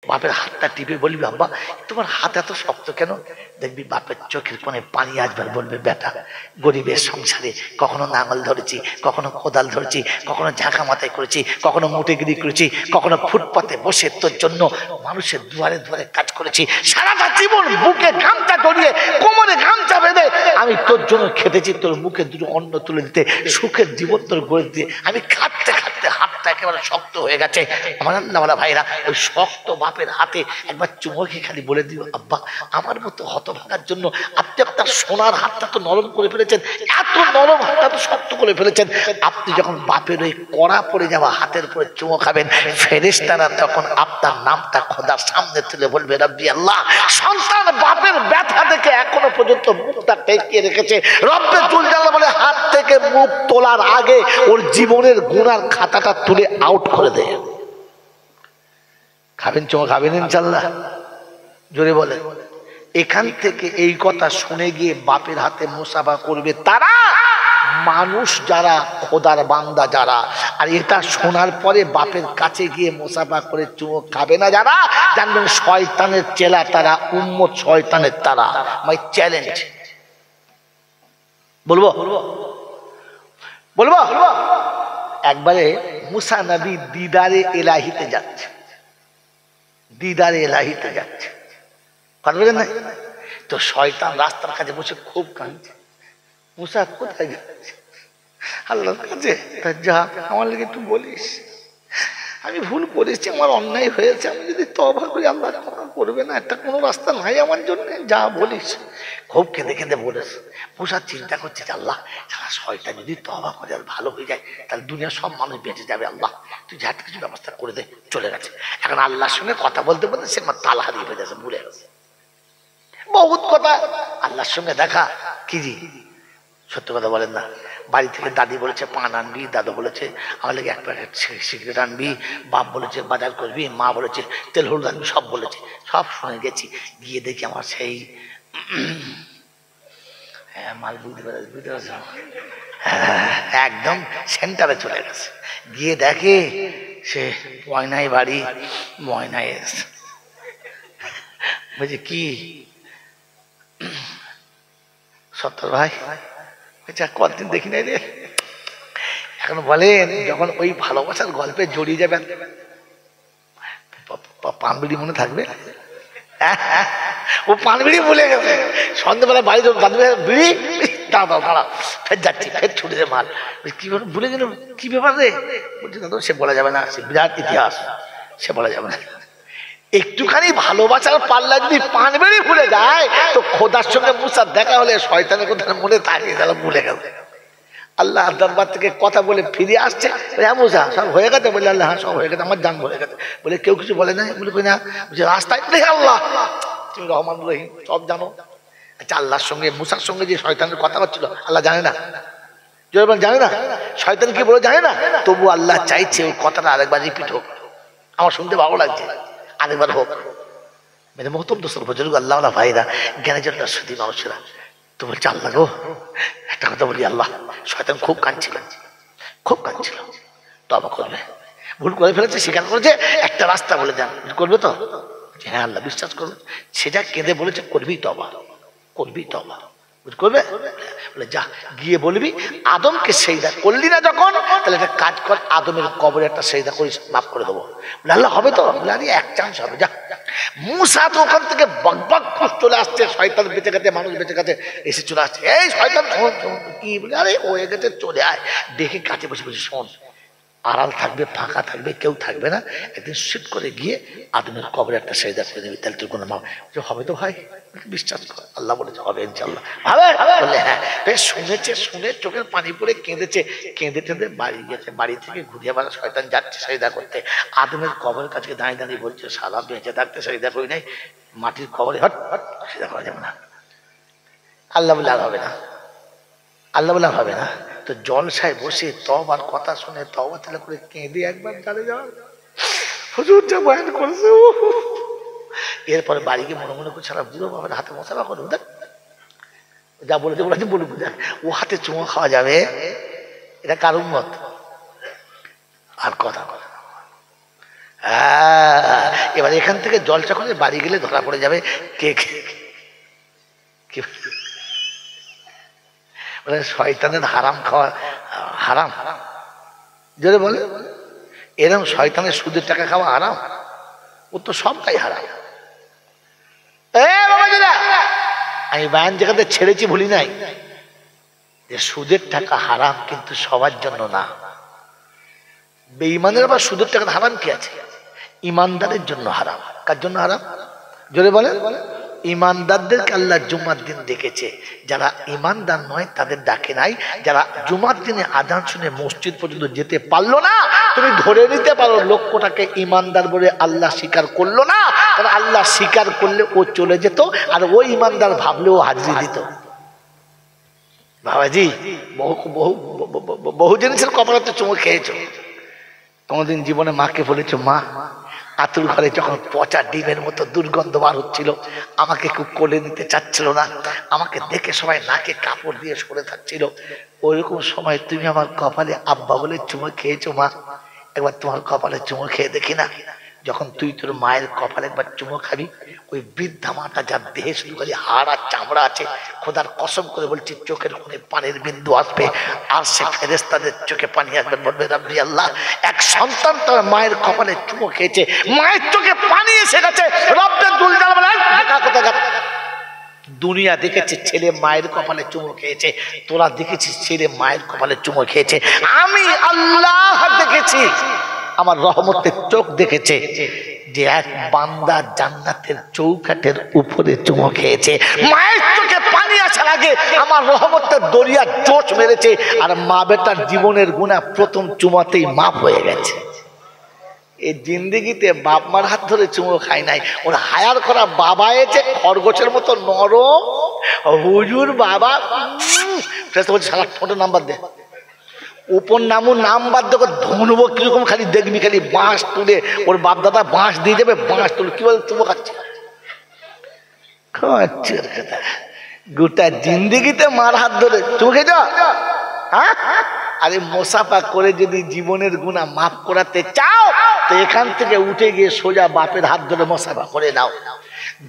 বাপের হাতটা টিপে বলবি আব্বা তোমার হাত এত শক্ত কেন? দেখবি বাপের চোখের কোণে পানি আসবার, বলবে বেটা গরিবের সংসারে কখনো নাঙল ধরেছি, কখনো কোদাল ধরেছি, কখনো ঝাঁকা মাথায় করেছি, কখনো মুটেগিরি করেছি, কখনো ফুটপাতে বসে তোর জন্য মানুষের দুয়ারে দুয়ারে কাজ করেছি, সারাটা জীবন বুকে গামছা জড়িয়ে কোমরে গামছা বেঁধে আমি তোর জন্য খেতেছি, তোর মুখে দুটো অন্ন তুলে দিতে, সুখের জীবন তোর গড়ে দিতে আমি খাটতে খাটতে হাতটা একেবারে শক্ত হয়ে গেছে। আমার আল্লাহওয়ালা ভাইরা, ওই শক্ত বাপের হাতে একবার চুমুকে খালি বলে দিও আব্বা আমার মতো হতভাগার জন্য আপনি আপনার সোনার হাতটা তো নরম করে ফেলেছেন, এত নরম হাতটা তো শক্ত করে ফেলেছেন, আপনি যখন বাপের ওই কড়া পড়ে যাওয়া হাতের উপরে চুমু খাবেন, ফেরেশতারা তখন আপনার নামটা খোদার সামনে তুলে বলবে রব্বি আল্লাহ। সন্তান বাপের ব্যথা দেখে এখনো পর্যন্ত মুখটা টেকিয়ে রেখেছে, রব্বে জুল জালাল বলে হাত থেকে মুখ তোলার আগে ওর জীবনের গুনার খাতাটা তুলে আউট করে দেয়। খাবেন চুমু খাবেন ইনশাল্লাহ? জোরে বলে। এখান থেকে এই কথা শুনে গিয়ে বাপের হাতে মুসাফা করবে তারা মানুষ যারা, খোদার বান্দা যারা, আর এটা শোনার পরে বাপের কাছে গিয়ে মুসাফা করে চুমু খাবে না যারা, জানবেন শয়তানের চেলা তারা, উম্মত শয়তানের তারা। My challenge. বলবো বলবো একবারে মুসা নবী দিদারে এলাহিতে যাচ্ছে, দিদারে এলাহিতে যাচ্ছে, কথা বলেন না? তো শয়তান রাস্তার কাছে বসে খুব কাঁদছে, মুসা কোথায় যাচ্ছে? আল্লাহর কাছে। যা আমার লাগে একটু বলিস, আমি ভুল করেছি, আমার অন্যায় হয়েছে, আমি যদি তওবা করি আল্লাহ ক্ষমা করবে না, একটা কোনো রাস্তা নাই আমার জন্য, যা বলিস। খুব কেঁদে কেঁদে বলেছে। মুসা চিন্তা করছে যে আল্লাহ সারা শয়তান যদি তওবা করে আর ভালো হয়ে যায় তাহলে দুনিয়ার সব মানুষ বেঁচে যাবে, আল্লাহ তুই যা কিছু ব্যবস্থা করে দে। চলে গেছে। এখন আল্লাহর সঙ্গে কথা বলতে বলতে সে আমার তাল হারিয়ে ফেলে গেছে, ভুলে গেছে বহুত কথা। আল্লাহর সঙ্গে দেখা কি জি সত্য কথা বলেন না? বাড়ি থেকে দাদি বলেছে পান আনবি, দাদু বলেছে আমার লাগে এক প্যাকেট সিগারেট আনবি, বাপ বলেছে বাজার করবি, মা বলেছে তেল হলুদ আনবি, সব বলেছে, সব শুনে গেছি। গিয়ে দেখি আমার সেই মাল বুঝতে পারছি একদম সেন্টারে চলে গেছে। গিয়ে দেখে সে ময়নায় বাড়ি, ময়নায় এসে বলছে কি সত্তর ভাই কতদিন দেখি নাই রে। এখন বলেন যখন ওই ভালোবাসার গল্পে জড়িয়ে যাবেন, পানবিড়ি মনে থাকবে? ও পানবিড়ি ভুলে গেছে। সন্ধ্যাবেলা বাড়ি দাদু বিড়ি দাঁড়াও দাঁড়া, ফের যাচ্ছি, ফের ছুটে যে মাল কি ভুলে গেল, কি ব্যাপার রে? বলছি দাদু সে বলা যাবে না, সে বিরাট ইতিহাস, সে বলা যাবে না। একটুখানি ভালোবাসার পাল্লা যদি পানবেড়ি ভুলে যায় তো খোদার সঙ্গে মুসার দেখা হলে শয়তানের কথা মনে থাকে, তাহলে ভুলে গেল। আল্লাহ দরবার থেকে কথা বলে ফিরে আসছে, হ্যাঁ মুসা সব হয়ে গেছে? বলে আল্লাহ হ্যাঁ সব হয়ে গেছে, আমার জান হয়ে গেছে। বলে কেউ কিছু বলে না? বলে কই না, বলছে রাস্তায় আল্লাহ তুমি রহমান রহিম সব জানো। আচ্ছা আল্লাহর সঙ্গে মুসার সঙ্গে যে শয়তানের কথা হচ্ছিল আল্লাহ জানে না? জানে না? শয়তান কি বলে জানে না? তবু আল্লাহ চাইছে ওই কথাটা আরেকবার রিপিট হোক, আমার শুনতে ভালো লাগছে, আরেকবার হোক। মেরে মহতম দোস্তর বুজুর্গ আল্লাহওয়ালা ভাইরা, জ্ঞানের জন্য শুধু মানুষেরা তো বলছে আল্লাহ গো একটা কথা বলি, আল্লাহ শয়তান খুব কাঁদছিল, খুব কাঁদছিল, তওবা করবে, ভুল করে ফেলেছে, স্বীকার করেছে, একটা রাস্তা বলে দেন, করবে তো? হ্যাঁ আল্লাহ বিশ্বাস করবে। সেটা কেঁদে বলেছে করবি তওবা, করবি তওবা, করবে? বলে যা গিয়ে বলবি আদমকে সেজদা করলি না যখন, তাহলে একটা কাজ কর, আদমের কবরে একটা সেজদা করিস, মাফ করে দেবো। বলে আল্লাহ হবে তো? বলে আরে এক চান্স হবে, যা। মুসা তো ওখান থেকে বকবক চলে আসছে, শয়তান বেঁচে গেছে, মানুষ বেঁচে গেছে, এসে চলে আসছে, এই শয়তান কি বলে, আরে ও গেছে চলে আয়। দেখে কাছে বসে বসে শোন, আড়াল থাকবে, ফাঁকা থাকবে, কেউ থাকবে না, একদিন শিট করে গিয়ে আদমের কবরে একটা সেজদা করে দেবে, তাহলে তোর কোনো মাপ হবে তো ভাই, বিশ্বাস কর। আল্লাহ বলেছে হবে ইনশাল্লাহ, হবে? বললে হ্যাঁ। শুনেছে, শুনে চোখের পানি পড়ে কেঁদেছে, কেঁদে টেঁদে বাড়ি গেছে। বাড়ি থেকে ঘুরিয়ে বেড়া শয়তান যাচ্ছে সেজদা করতে, আদমের কবরের কাছে দাঁড়িয়ে দাঁড়িয়ে বলছে সারা বেঁচে থাকতে সেজদা করি নাই, মাটির কবরে হট হট সেজদা করা যাবে না। আল্লাহ বলে আর হবে না, আল্লাহ বলে আর হবে না। তো জলসায় বসে তওবার কথা শুনে তওবা তেলা করে কেঁদে একবার দাঁড়িয়ে যাওয়া, হুজুর যা বয়ান করেছে। এরপরে বাড়ি গিয়ে মনে মনে করছে বুড়ো বাবার হাতে মশলা করবো, দেখ যা বলেছে বলেছে বলবো, দেখ ও হাতে চুমো খাওয়া যাবে, এটা কার উম্মত? আর কথা কথা এবার এখান থেকে জলসা করে বাড়ি গেলে ধরা পড়ে যাবে কে বলে শয়তানের হারাম খাওয়া হারাম, জোরে বলে এরকম শয়তানের সুদের টাকা খাওয়া হারাম, ও তো সবটাই হারাম। আমি বায়ান জায়গাতে ছেড়েছি ভুলি নাই যে সুদের টাকা হারাম, কিন্তু সবার জন্য না। বেঈমানের আবার সুদের টাকা হারাম কি আছে? ইমানদারের জন্য হারাম। কার জন্য হারাম? জোরে বলে। ইমানদারদেরকে আল্লাহ জুমার দিন ডেকেছে, যারা ইমানদার নয় তাদের ডাকে নাই। যারা জুমার দিনে আজান শুনে মসজিদ পর্যন্ত যেতে পারলো না, তুমি ধরে নিতে পারো লক্ষ্যটাকে ইমানদার বলে আল্লাহ স্বীকার করলো না, কারণ আল্লাহ স্বীকার করলে ও চলে যেত, আর ওই ইমানদার ভাবলে ও হাজিরি দিত। বাবাজি, বহু জিনিসের কপালে চুমু খেয়েছো। কোনদিন জীবনে মাকে বলেছো, মা আতুর ঘরে যখন পচা ডিমের মতো দুর্গন্ধ বার হচ্ছিল, আমাকে খুব কোলে নিতে চাচ্ছিল না, আমাকে দেখে সবাই নাকে কাপড় দিয়ে সরে থাকছিল, ওইরকম সময় তুমি আমার কপালে আব্বা বলে চুমু খেয়েছো। মা একবার তোমার কপালে চুমু খেয়ে দেখি না। যখন তুই তোর মায়ের কপালে একবার চুমু খাবি, ওই বৃদ্ধা মাটা যার দেহে শুধু খালি হাড় আর চামড়া আছে, খোদার কসম করে বলছি চোখের কোণে পানির বিন্দু আসবে, আর সে ফেরেশতাদের চোখে পানি আসবে, বলবে রাব্বি আল্লাহ, এক সন্তান তার মায়ের কপালে চুমু খেয়েছে, মায়ের চোখে পানি এসে গেছে। রব্বে দুল জালাল দুনিয়া দেখেছে ছেলে মায়ের কপালে চুমু খেয়েছে, তোরা দেখেছিস ছেলে মায়ের কপালে চুমু খেয়েছে, আমি আল্লাহ দেখেছি, আমার রহমতের চোখ দেখেছে যে এক বান্দা জান্নাতের চৌকাঠের উপরে চুমু খেয়েছে, মায়ের চোখে পানি আসার আগে আমার রহমতের দরিয়া জোশ মেরেছে, আর মা বেটার জীবনের গুনাহ প্রথম চুমাতেই মাফ হয়ে গেছে। এই জিন্দিগিতে বাপ মার হাত ধরে চুমু খাই নাই, ওর হায়ার করা বাবা এসে খরগোশের মতো নরম, হুজুর বাবা সারা ফোটো নাম্বার দে, উপর নাম্বার দেখো ধনবো কিরকম, খালি দেখবি খালি বাঁশ তুলে, ওর বাপ দাদা বাঁশ দিয়ে যাবে, বাঁশ তুলে কি বলে চুমু খাচ্ছে। গোটা জিন্দিগিতে মার হাত ধরে চুমু খেয়ে যা। হ্যাঁ, আরে মোসাফা করে যদি জীবনের গুনাহ মাফ করাতে চাও, তো এখান থেকে উঠে গিয়ে সোজা বাপের হাত ধরে মোসাফা করে নাও।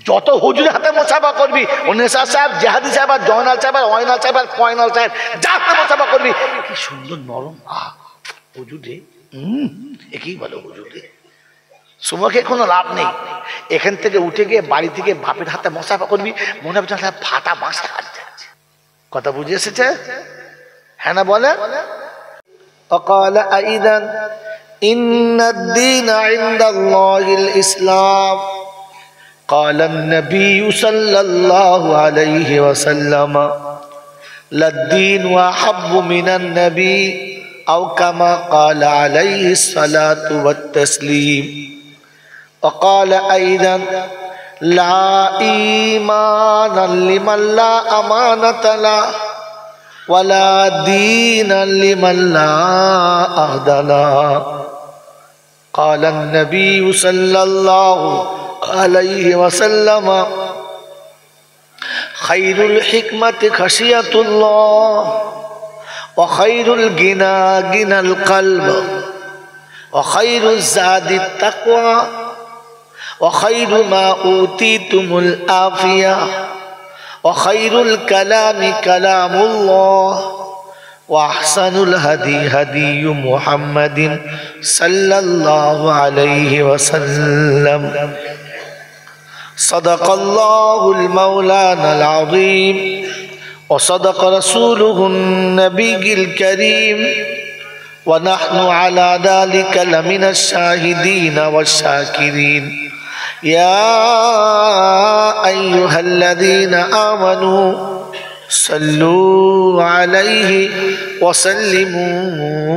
যত হুজুরের হাতে মোসাফা করবি, ওনেসা সাহেব, জাহাদি সাহেব, আর জয়নাল সাহেব, আর ওয়নাল সাহেব, আর কয়নাল সাহেব, যার হাতে মোসাফা করবি, কি সুন্দর নরম হুজুর রে, একই বলো হুজুর রে। সুমুখে কোনো লাভ নেই, এখান থেকে উঠে গিয়ে বাড়ি থেকে বাপের হাতে মোসাফা করবি, মনে হবে ফাটা বাঁশে হাত যাচ্ছে। কথা বুঝে এসেছে? হ্যাঁ না বলে। وقال أيضا إن الدين عند الله الإسلام قال النبي صلى الله عليه وسلم للدين أحب من النبي أو كما قال عليه الصلاة والتسليم. وقال أيضا لا إيمان لمن لا أمانة له ولا دين لمن لا عهد له. قال النبي صلى الله عليه وسلم خير الحكمة خشية الله وخير الغنى غنى القلب وخير الزاد التقوى وخير ما أوتيتم العافية وخير الكلام كلام الله وأحسن الهدي هدي محمد صلى الله عليه وسلم. صدق الله المولانا العظيم وصدق رسوله النبي الكريم ونحن على ذلك لمن الشاهدين والشاكرين. يا أيها الذين آمنوا صلوا عليه وسلموا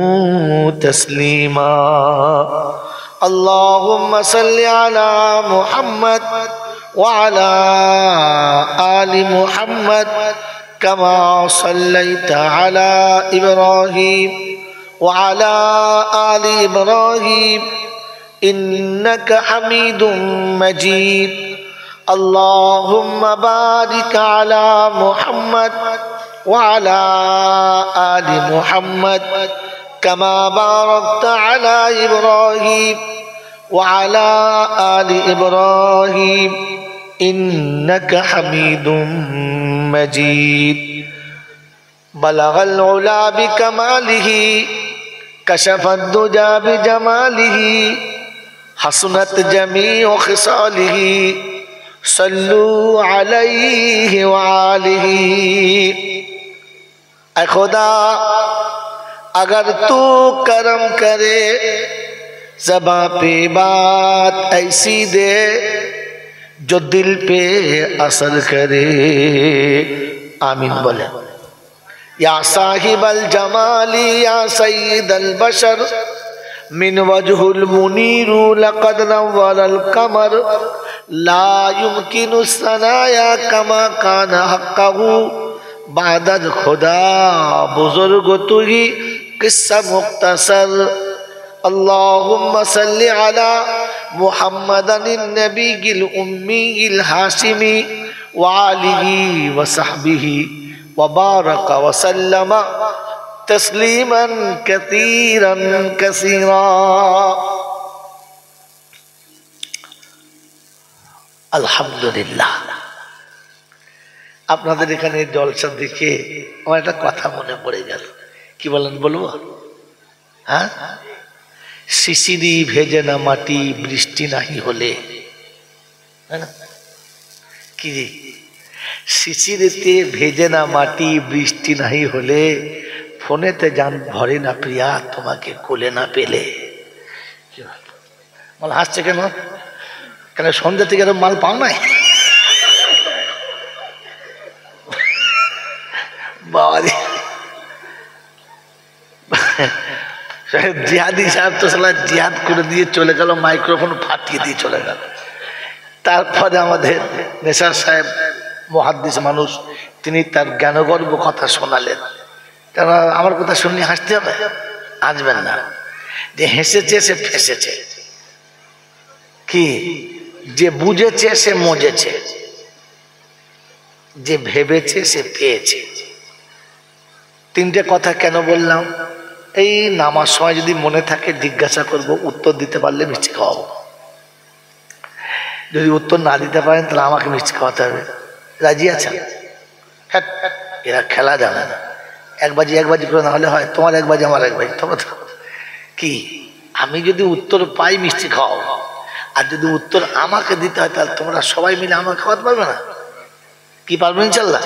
تسليما. اللهم صل على محمد وعلى آل محمد كما صليت على إبراهيم وعلى آل إبراهيم إنك حميد مجيد. اللهم بارك على محمد وعلى آل محمد كما باركت على إبراهيم وعلى آل إبراهيم إنك حميد مجيد بلغ العلا بكماله كشف الدجى بجماله حسنت جميع خصاله صلوا عليه وآله اے خدا اگر تو کرم کرے زباں پہ بات ایسی دے جو دل پہ اثر کرے آمین بولے یا صاحب الجمال یا سید البشر من وجه المنیر لقد نور القمر لا يمكن الثنایا کما کان حقه بعد خدا بزرگ تو ہی قصہ مختصر اللهم صل على محمد النبي الأمي الهاشمي وآله وصحبه وبارك وسلم تسليما كثيرا كثيرا আলহামদুলিল্লাহ। আপনাদের এখানে জলসা দেখে আমার একটা কথা মনে পড়ে গেল। কি বলেন বলবো? হ্যাঁ, শিশিরি ভেজে না মাটি বৃষ্টি নাহি হলে, কি শিশিরেতে ভেজে না মাটি বৃষ্টি নাহি হলে, ফোনেতে জান ভরে না প্রিয়া তোমাকে কোলে না পেলে। মাল হাসছে কেন? কেন সন্ধ্যা থেকে মাল পাও নাই? বাবা জিহাদি সাহেব তো সালা জিহাদ করে দিয়ে চলে গেল, মাইক্রোফোন ফাটিয়ে দিয়ে চলে গেল। তারপরে আমাদের নেশার সাহেব মুহাদ্দিস মানুষ, তিনি তার জ্ঞানগর্ব কথা শোনালেন। তারা আমার কথা শুনলে হাসতে হবে, হাসবেন না। যে হেসেছে সে ফেসেছে, কি যে বুঝেছে সে মজেছে, যে ভেবেছে সে পেয়েছে। তিনটে কথা কেন বললাম? এই নামার সময় যদি মনে থাকে জিজ্ঞাসা করব, উত্তর দিতে পারলে মিষ্টি খাওয়াবো। যদি উত্তর না দিতে পারেন তাহলে আমাকে মিষ্টি খাওয়াতে হবে। রাজি আছেন? হ্যাঁ, এরা খেলা জানে না। একবাজি একবাজি করে না হলে হয়, তোমার একবাজি আমার একবাজি। তবে কি আমি যদি উত্তর পাই মিষ্টি খাওয়াবো, আর যদি উত্তর আমাকে দিতে হয় তাহলে তোমরা সবাই মিলে আমাকে খাওয়াতে পারবে না? কি পারবে ইনশাল্লাহ?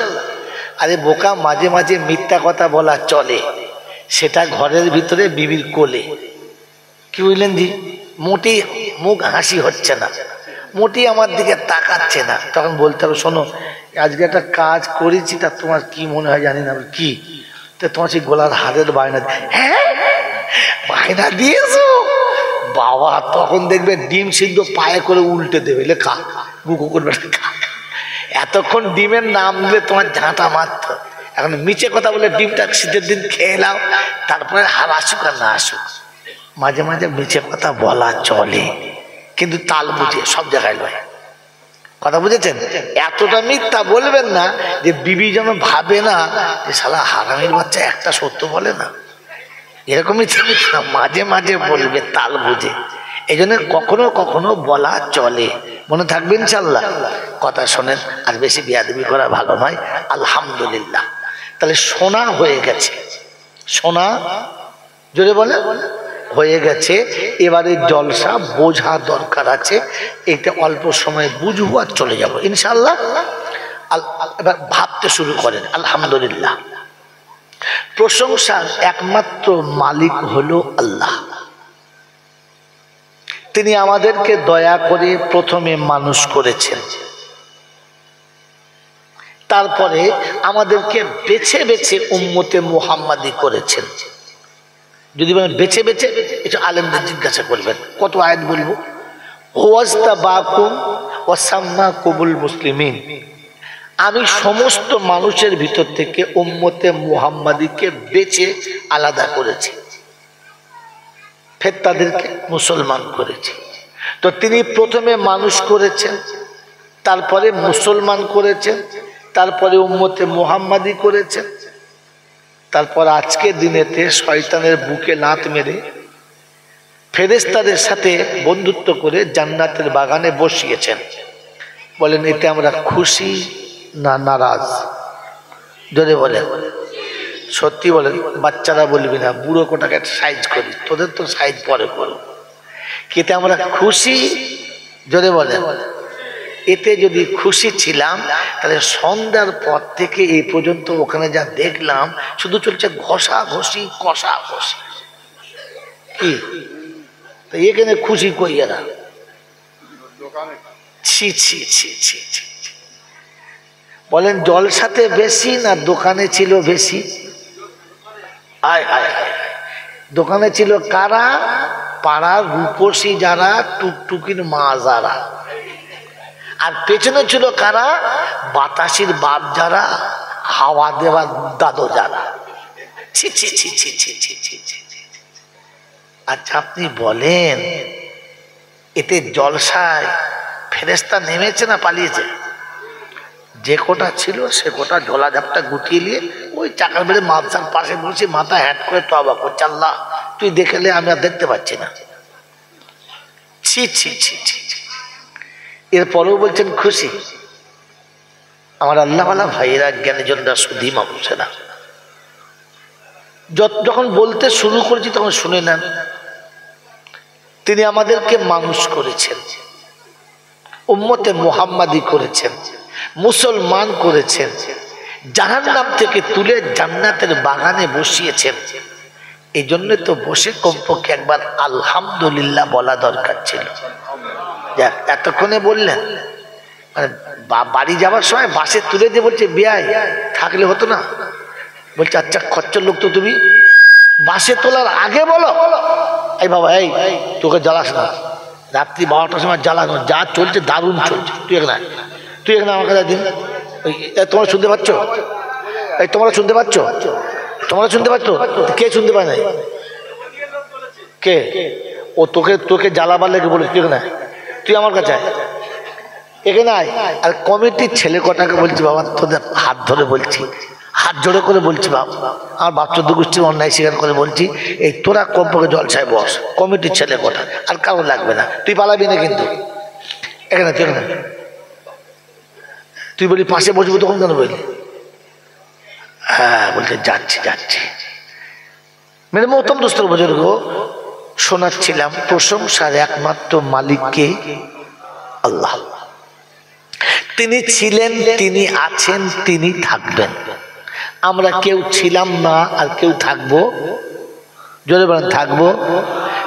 আরে বোকা, মাঝে মাঝে মিথ্যা কথা বলা চলে, সেটা ঘরের ভিতরে বিবির কোলে। কি বুঝলেন জি? মোটি মুখ হাসি হচ্ছে না, মোটি আমার দিকে তাকাচ্ছে না, তখন বলতে হবে শোনো আজকে একটা কাজ করেছি, তা তোমার কি মনে হয় জানি না। কি? তো তোমার সেই গোলার হারের বায়না। হ্যাঁ, বায়না দিয়েছো বাবা, তখন দেখবে ডিম সিদ্ধ পায়ে করে উল্টে দেবে, খা গুকু করবে খা। এতক্ষণ ডিমের নাম দিলে তোমার ঝাঁটা মারত। এখন মিছে কথা বলে ডিমটা শীতের দিন খেয়ে নাও, তারপরে হার আসুক আর না আসুক। মাঝে মাঝে মিছে কথা বলা চলে, কিন্তু তাল বুঝে, সব জায়গায় নয়। কথা বুঝেছেন? এতটা মিথ্যা বলবেন না যে বিবি যেন ভাবে না যে শালা হারামির বাচ্চা একটা সত্য বলে না। এরকমই মিথ্যা মাঝে মাঝে বলবে, তাল বুঝে। এই জন্য কখনো কখনো বলা চলে। মনে থাকবে ইনশাল্লাহ। কথা শোনেন, আর বেশি বিয়াদবি করা ভালো নয়। আলহামদুলিল্লাহ। তাহলে শোনা হয়ে গেছে, শোনা জোরে বলে হয়ে গেছে। এবারে জলসা বোঝা দরকার আছে, এটা অল্প সময় বুঝবো আর চলে যাব ইনশাল্লাহ। এবার ভাবতে শুরু করেন। আলহামদুলিল্লাহ। প্রশংসার একমাত্র মালিক হলো আল্লাহ। তিনি আমাদেরকে দয়া করে প্রথমে মানুষ করেছেন, তারপরে আমাদেরকে বেছে বেছে উম্মতে মুহাম্মাদি করেছেন। যদি বলেন বেছে বেছে, এটা আলেমদের জিজ্ঞাসা করবেন। কত আয়াত বলবো? হুয়াজতাবাকুম ওয়া সাম্মাকুমুল মুসলিমিন। আমি সমস্ত মানুষের ভিতর থেকে উম্মতে মুহাম্মাদিকে বেছে আলাদা করেছি, ফের তাদেরকে মুসলমান করেছি। তো তিনি প্রথমে মানুষ করেছেন, তারপরে মুসলমান করেছেন, তারপরে উম্মতে মুহাম্মাদি করেছেন, তারপর আজকে দিনেতে শয়তানের বুকে লাত মেরে ফেরেশতাদের সাথে বন্ধুত্ব করে জান্নাতের বাগানে বসিয়েছেন। বলেন এতে আমরা খুশি না নারাজ? জোরে বলেন, সত্যি বলেন। বাচ্চারা বলবি না, বুড়ো কোটাকে সাইজ করি, তোদের তো সাইজ পরে করো। এতে আমরা খুশি? জোরে বলেন। এতে যদি খুশি ছিলাম তাহলে সন্ধ্যার পর থেকে এই পর্যন্ত ওখানে যা দেখলাম শুধু চলছে ঘষা ঘষি কষা ঘষি। কি এখানে খুশি কইয়া না? ছি ছি ছি ছি ছি। বলেন জলসাতে বেশি না দোকানে ছিল বেশি? আয় আয় আয়। দোকানে ছিল কারা? পাড়ার রূপসী যারা, টুকটুকির মা যারা। আর পেছনে ছিল কারা? বাতাসির বাপ যারা, হাওয়া দেওয়ার দাদু যারা। ছি ছি ছি ছি ছি ছি ছি ছি। আচ্ছা আপনি বলেন এতে জলসায় ফেরেশতা নেমেছে না পালিয়েছে? যে কোটা ছিল সে কোটা ঝোলা ঝাপটা গুটিয়ে নিয়ে ওই চাকার বেড়ে মাথার পাশে বসে মাথা হ্যাট করে তওবা করছে, আল্লাহ তুই দেখলে আমি আর দেখতে পাচ্ছি না। ছি ছি ছি ছি। এরপরেও বলছেন খুশি। আমার আল্লাহওয়ালা ভাইয়েরা জ্ঞানীজনরা শুধু মানুষেরা যখন বলতে শুরু করেছি তখন শুনে নেন। তিনি আমাদেরকে মানুষ করেছেন, উম্মতে মুহাম্মাদি করেছেন, মুসলমান করেছেন, জাহান্নাম থেকে তুলে জান্নাতের বাগানে বসিয়েছেন। এই জন্য তো বসে কমপক্ষে একবার আলহামদুলিল্লাহ বলা দরকার ছিল। যাক এতক্ষণে বললেন, মানে বাড়ি যাওয়ার সময় বাসে তুলে দিয়ে বলছে বিয়াই থাকলে হতো না? বলছে আচ্ছা খচ্চর লোক তো তুমি, বাসে তোলার আগে বলো এই বাবা এই তোকে জ্বালাস না, রাত্রি 12টার সময় জ্বালানো, যা চলছে দারুণ চলছে, তুই এখানে আমার কাছে দিন। তোমরা শুনতে পাচ্ছ? এই তোমরা শুনতে পাচ্ছ? তোমরা শুনতে পাচ্ছ? কে শুনতে পায় নাই? কে? ও তোকে জ্বালাবার লেগে বলে তুই এখানে তুই আমার কাছে এখানে আয়। আর কমিটির ছেলে কটাকে বলছি বাবা তোদের হাত ধরে বলছি, হাত জোড়ে করে বলছি বাবা, আমার বাচ্চা গোষ্ঠীর অন্যায় স্বীকার করে বলছি, এই তোরা কমপক্ষে জলসায় বস, কমিটির ছেলে কটা, আর কারো লাগবে না, তুই পালাবি না কিন্তু। এখানে তুই এখানে তুই বলি পাশে বসবো, তখন কেন বলি? হ্যাঁ বলতে যাচ্ছি যাচ্ছি। মেরে মহতম দোস্তর বুজুর্গ, শোনাচ্ছিলাম প্রশংসার একমাত্র মালিককে আল্লাহ। তিনি ছিলেন, তিনি আছেন, তিনি থাকবেন। আমরা কেউ ছিলাম না আর কেউ থাকবো, জোরে বলেন থাকবো।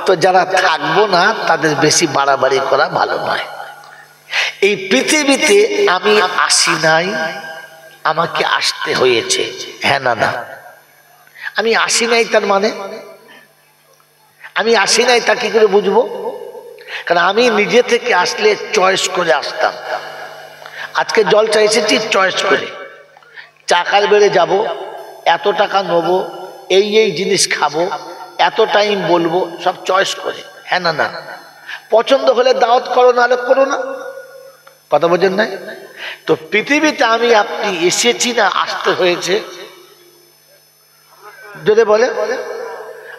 তো যারা থাকবো না তাদের বেশি বাড়াবাড়ি করা ভালো নয়। এই পৃথিবীতে আমি আসি নাই, আমাকে আসতে হয়েছে। হ্যাঁ না না, আমি আসি নাই তার মানে আমি আসি নাই তা কি করে বুঝবো? কারণ আমি নিজে থেকে আসলে চয়েস করে আসতাম। আজকে জলসা এসেছি চয়েস করে, চাকার বেড়ে যাব, এত টাকা নেবো, এই জিনিস খাবো, এত টাইম বলবো, সব চয়েস করে। হ্যাঁ না না, পছন্দ হলে দাওয়াত করো, নাহলে করো না। কথা বোঝেন নাই? তো পৃথিবীতে আমি আপনি এসেছি না আসতে হয়েছে? যদি বলে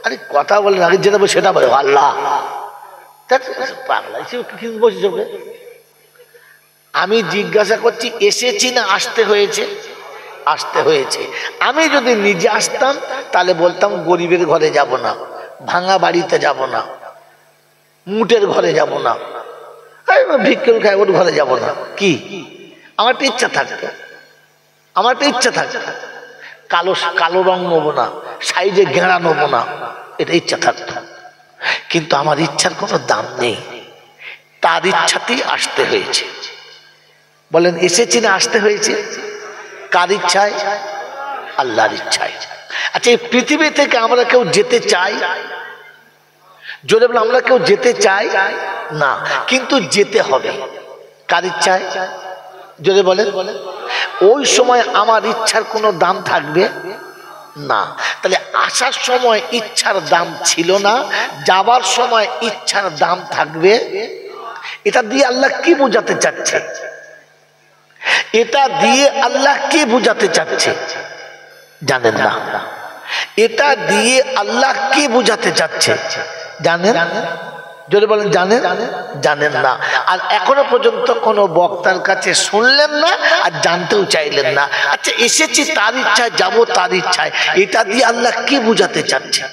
আরে কথা বলেন, আগে যেটা বলে সেটা বলে আল্লাহ পাগলা বসে। আমি জিজ্ঞাসা করছি এসেছি না আসতে হয়েছে? আসতে হয়েছে। আমি যদি নিজে আসতাম তাহলে বলতাম গরিবের ঘরে যাব না, ভাঙা বাড়িতে যাব না, মুটের ঘরে যাব না, ভিক্ষুক খায় ওর ঘরে যাব না। কি আমার তো ইচ্ছা থাকতো, আমার তো ইচ্ছা থাকতো কালো রং নেবো না, সাইজে ঘেরা নেবো না, এটা ইচ্ছা থাকতো। কিন্তু আমার ইচ্ছার কোনো দাম নেই, তার ইচ্ছাতেই আসতে হয়েছে। বলেন এসেছি না আসতে হয়েছে? কার ইচ্ছায়? আল্লাহর ইচ্ছায়। আচ্ছা এই পৃথিবী থেকে আমরা কেউ যেতে চাই? জোরে বলে আমরা কেউ যেতে চাই না, কিন্তু যেতে হবে। কার ইচ্ছায়? জোরে বলেন। ওই সময় আমার ইচ্ছার কোনো দাম থাকবে না। তাহলে আসার সময় ইচ্ছার দাম ছিল না, যাবার সময় ইচ্ছার দাম থাকবে। এটা দিয়ে আল্লাহ কি বোঝাতে চাচ্ছে? এটা দিয়ে আল্লাহ কি বোঝাতে চাচ্ছে জানেন না? এটা দিয়ে আল্লাহ কি বোঝাতে চাচ্ছে জানেন? যদি বলেন জানেন, জানেন না। আর এখনো পর্যন্ত কোনো বক্তার কাছে শুনলেন না আর জানতেও চাইলেন না। আচ্ছা, এসেছি তার ইচ্ছায়, যাবো তার ইচ্ছায়, এটা দিয়ে আল্লাহ কি বুঝাতে চাচ্ছেন?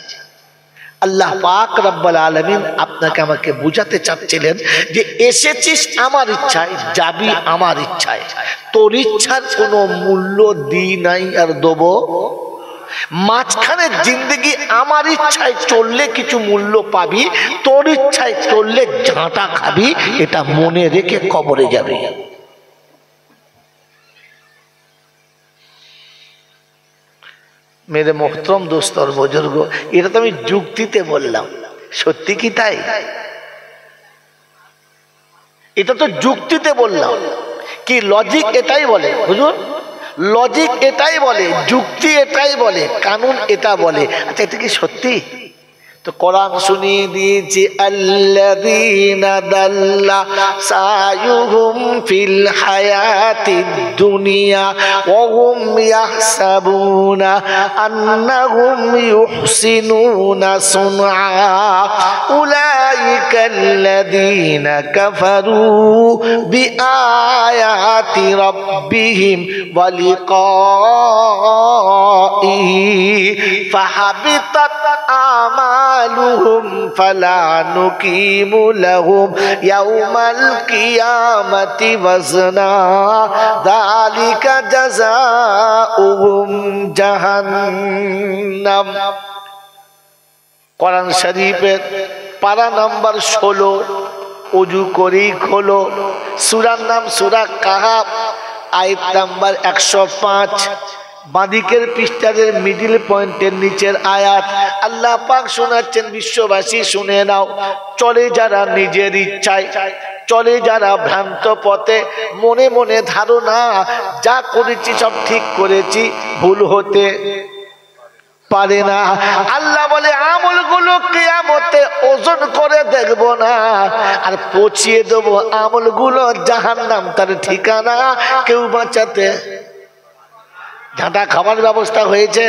আল্লাহ পাক রব্বুল আলামিন আপনাকে আমাকে বুঝাতে চাচ্ছিলেন যে এসেছিস আমার ইচ্ছায়, যাবি আমার ইচ্ছায়, তোর ইচ্ছার কোনো মূল্য দিই নাই আর দেবো। মাঝখানে জিন্দগি আমার ইচ্ছায় চললে কিছু মূল্য পাবি, তোর ইচ্ছায় চললে ঝাঁটা খাবি, এটা মনে রেখে কবরে যাবে। মেরে মোহতরম দোস্ত আর বুজুর্গ, এটা তো আমি যুক্তিতে বললাম, সত্যি কি তাই? এটা তো যুক্তিতে বললাম, কি লজিক এটাই বলে হুজুর, লজিক এটাই বলে, যুক্তি এটাই বলে, কানুন এটা বলে। আচ্ছা, এটা কি সত্যি? তো কোরআন শুনিয়ে দিয়েছে, আল্লাযীনা দাল্লা সায়ুহুম ফিল হায়াতিদ দুনিয়া ওয়া হুম ইয়াহসাবুনা আন্নাহুম ইউহসিনুনা সুনআ উলাইকাল্লাযীনা কাফারু বিআয়াতি রাব্বিহিম ওয়া লিকাইহি ফাহাবিতাত আমালুহুম ফালা নুকিমু লাহুম ইয়াউমাল কিয়ামাতি ওয়াজনা যালিকা জাযাউহুম জাহান্নাম। কোরআন শরীফের পারা নাম্বার 16, ওযু করেই খোলো। সূরার নাম সূরা কাহাফ, আয়াত নাম্বার 105, বাঁদিকের পৃষ্ঠাদের মিডিল পয়েন্টের নিচের আয়াত। আল্লাহ পাক শোনাচ্ছেন, বিশ্ববাসী শুনে নাও। চলে যারা নিজের ইচ্ছায়, চলে যারা ভ্রান্ত পথে, মনে মনে ধারণা যা করেছি সব ঠিক করেছি, ভুল হতে পারে না। আল্লাহ বলে আমলগুলো কিয়ামতে ওজন করে দেখব না, আর পচিয়ে দেবো আমলগুলো জাহান্নাম তার ঠিকানা। কেউ বাঁচাতে ঝাঁটা খাবার ব্যবস্থা হয়েছে।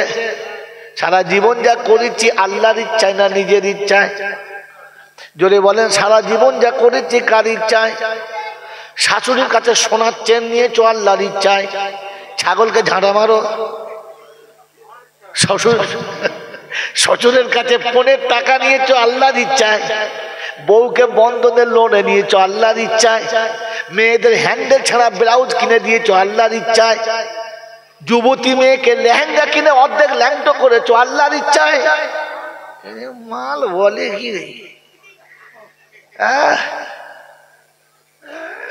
সারা জীবন যা করেছি আল্লাহর ইচ্ছায় না নিজের ইচ্ছায়? জোরে বলেন, সারা জীবন যা করেছি কার ইচ্ছায়? শাশুড়ির কাছে সোনার চেন নিয়েছো আল্লাহর ইচ্ছায়, ছাগলকে ঝাঁটা মারো। শ্বশুরের কাছে পনের টাকা নিয়েছো আল্লাহর ইচ্ছায়, বউকে বন্ধনের লোনে নিয়েছো আল্লাহর ইচ্ছায়, মেয়েদের হ্যান্ডেল ছাড়া ব্লাউজ কিনে দিয়েছো আল্লাহর ইচ্ছায়, যুবতী মেয়েকে লেহেঙ্গা কিনে অর্ধেক ল্যাংটো করেছো আল্লাহর ইচ্ছায়। মাল বলে কি রে?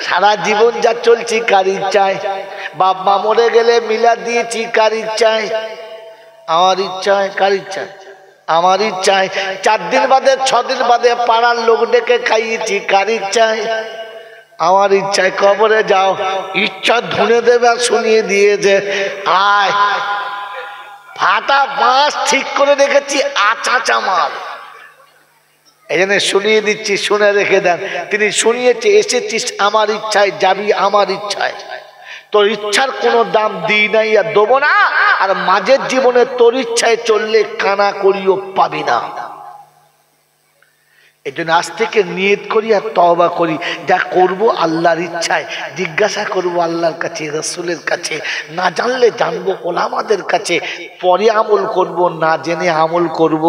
সারা জীবন যা চলছি কার ইচ্ছায়? বাপ মা মরে গেলে মিলাদ দিয়েছি কার ইচ্ছায়? আমার ইচ্ছায়। কার ইচ্ছায়? আমার ইচ্ছায়। 4 দিন বাদে 6 দিন বাদে পাড়ার লোক ডেকে খাইয়েছি কার ইচ্ছায়? আমার ইচ্ছায়। কবরে যাও, ইচ্ছা ধুনে দেবে আর শুনিয়ে দিয়েছে, আয় ফাটা বাঁশ ঠিক করে রেখেছি, আচাচা মাল, এই জন্য শুনিয়ে দিচ্ছি, শুনে রেখে দেন। তিনি শুনিয়েছে, এসেছিস আমার ইচ্ছায়, যাবি আমার ইচ্ছায়, তোর ইচ্ছার কোনো দাম দিই নাই আর দেবো না। আর মাঝের জীবনে তোর ইচ্ছায় চললে কানা করিও পাবি না। এই জন্য আজ থেকে নিয়ত করি আর তওবা করি, যা করব আল্লাহর ইচ্ছায়, জিজ্ঞাসা করব আল্লাহর কাছে, রাসূলের কাছে, না জানলে জানবো ওলামাদের কাছে, পরে আমল করব, না জেনে আমল করব।